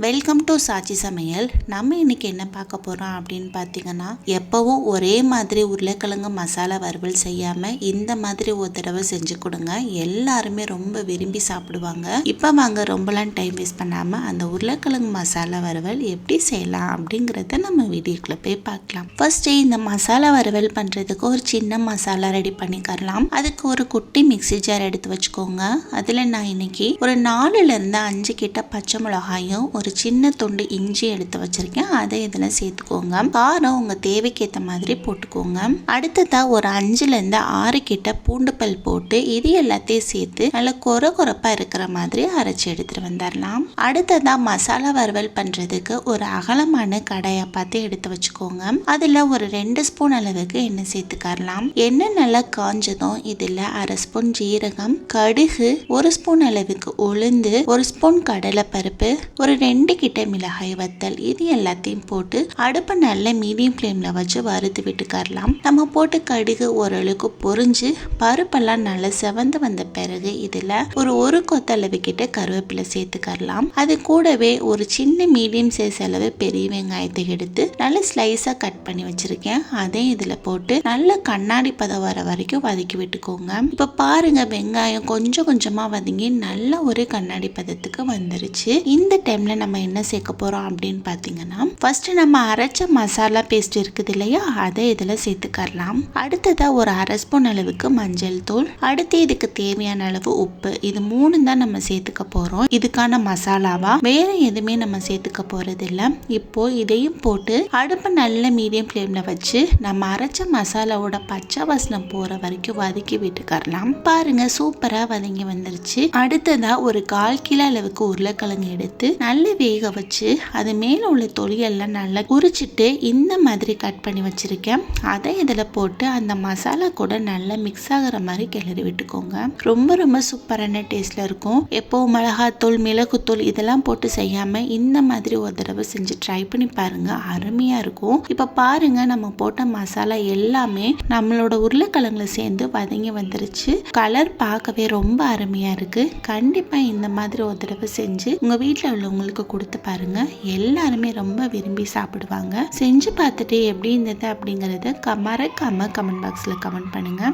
Welcome to சாச்சி சமையல். நம்ம இன்னைக்கு என்ன பார்க்க போகிறோம் அப்படின்னு பார்த்தீங்கன்னா, எப்போவும் ஒரே மாதிரி உருளைக்கிழங்கு மசாலா வறுவல் செய்யாமல் இந்த மாதிரி ஒரு தடவை செஞ்சு கொடுங்க. எல்லாருமே ரொம்ப விரும்பி சாப்பிடுவாங்க. இப்போ வாங்க ரொம்பலாம் டைம் வேஸ்ட் பண்ணாமல் அந்த உருளைக்கிழங்கு மசாலா வறுவல் எப்படி செய்யலாம் அப்படிங்கிறத நம்ம வீடியோக்குள்ள போய் பார்க்கலாம். ஃபர்ஸ்ட்டு இந்த மசாலா வறுவல் பண்ணுறதுக்கு ஒரு சின்ன மசாலா ரெடி பண்ணிக்கலாம். அதுக்கு ஒரு குட்டி மிக்ஸி ஜார் எடுத்து வச்சுக்கோங்க. அதில் நான் இன்னைக்கு ஒரு 4லேருந்து 5 கிட்ட பச்சை மிளகாயும் ஒரு சின்ன துண்டு இஞ்சி எடுத்து வச்சிருக்கேன். அதை இதில் சேர்த்துக்கோங்க. காரம் உங்கள் தேவைக்கு ஏற்ற மாதிரி போட்டுக்கோங்க. அடுத்ததா ஒரு 5லேருந்து 6 கிட்ட பூண்டு பல் போட்டு இது எல்லாத்தையும் சேர்த்து நல்லா கொரகொரப்பா இருக்கிற மாதிரி அரைச்சி எடுத்துட்டு வந்துடலாம். அடுத்ததா மசாலா வறுவல் பண்ணுறதுக்கு ஒரு அகலமான கடாயை பார்த்து எடுத்து வச்சுக்கோங்க. அதில் ஒரு 2 ஸ்பூன் அளவுக்கு எண்ணெய் சேர்த்துக்கலாம். எண்ணெய் நல்லா காஞ்சதும் இதில் 1/2 ஸ்பூன் ஜீரகம், கடுகு, 1 ஸ்பூன் அளவுக்கு உளுந்து, 1 ஸ்பூன் கடலை பருப்பு, ஒரு 2 கிட்ட மிளகாய் வத்தல், இது எல்லாத்தையும் போட்டு அடுப்பை நல்ல மீடியம் ஃப்ளேம்ல வச்சு வறுத்து விட்டுக்கலாம். நம்ம போட்டு கடுகு ஓரளவுக்கு பொரிஞ்சு பருப்பெல்லாம் நல்லா செவந்து வந்த பிறகு இதில் ஒரு கொத்தளவு கிட்ட கருவேப்பிலை சேர்த்துக்கலாம். அது கூடவே ஒரு சின்ன மீடியம் சைஸ் அளவு பெரிய வெங்காயத்தை எடுத்து நல்ல ஸ்லைஸா கட் பண்ணி வச்சிருக்கேன். அதை இதில் போட்டு நல்ல கண்ணாடி பதம் வர வரைக்கும் வதக்கி விட்டுக்கோங்க. இப்போ பாருங்க, வெங்காயம் கொஞ்சம் கொஞ்சமா வதங்கி நல்ல ஒரு கண்ணாடி பதத்துக்கு வந்துருச்சு. இந்த டைம்ல நம்ம என்ன சேர்க்க போறோம் அப்படின்னு பார்த்தீங்கன்னா, ஃபர்ஸ்ட் நம்ம அரைச்ச மசாலா பேஸ்ட் இருக்குது இல்லையா, அதை இதில் சேர்த்துக்கலாம். அடுத்ததா ஒரு 1/2 ஸ்பூன் அளவுக்கு மஞ்சள் தூள், அடுத்து இதுக்கு தேவையான அளவு உப்பு, இது 3 தான் நம்ம சேர்த்துக்க போறோம். இதுக்கான மசாலாவா வேற எதுவுமே நம்ம சேர்த்துக்க போறது இல்லை. இப்போ இதையும் போட்டு அடுப்பை நல்ல மீடியம் ஃப்ளேம்ல வச்சு நம்ம அரைச்ச மசாலாவோட பச்சை வாசனை போற வரைக்கும் வதக்கி விட்டுக்கலாம். பாருங்க, சூப்பரா வதங்கி வந்துருச்சு. அடுத்ததா ஒரு 1/4 கிலோ அளவுக்கு உருளைக்கிழங்கு எடுத்து நல்ல வேக வச்சு அது மேல உள்ள தொலியெல்லாம் நல்லா உரிச்சிட்டு இந்த மாதிரி கட் பண்ணி வச்சிருக்கேன். அதை இதில் போட்டு அந்த மசாலா கூட நல்லா மிக்ஸ் ஆகிற மாதிரி கிளறி விட்டுக்கோங்க. ரொம்ப ரொம்ப சூப்பரான டேஸ்ட்ல இருக்கும். எப்போவும் மிளகாத்தூள், மிளகுத்தூள் இதெல்லாம் போட்டு செய்யாம இந்த மாதிரி ஒரு தடவை செஞ்சு ட்ரை பண்ணி பாருங்க, அருமையா இருக்கும். இப்ப பாருங்க, நம்ம போட்ட மசாலா எல்லாமே நம்மளோட உருளைக்கிழங்குல சேர்ந்து வதங்கி வந்துருச்சு. கலர் பார்க்கவே ரொம்ப அருமையா இருக்கு. கண்டிப்பா இந்த மாதிரி ஒரு தடவை செஞ்சு உங்க வீட்டில் உள்ளவங்களுக்கு கொடுத்து பாருங்க. எல்லாருமே ரொம்ப விரும்பி சாப்பிடுவாங்க. செஞ்சு பார்த்துட்டு எப்படி இருந்தது அப்படிங்கறத மறக்காம கமெண்ட் பாக்ஸ்ல கமெண்ட் பண்ணுங்க.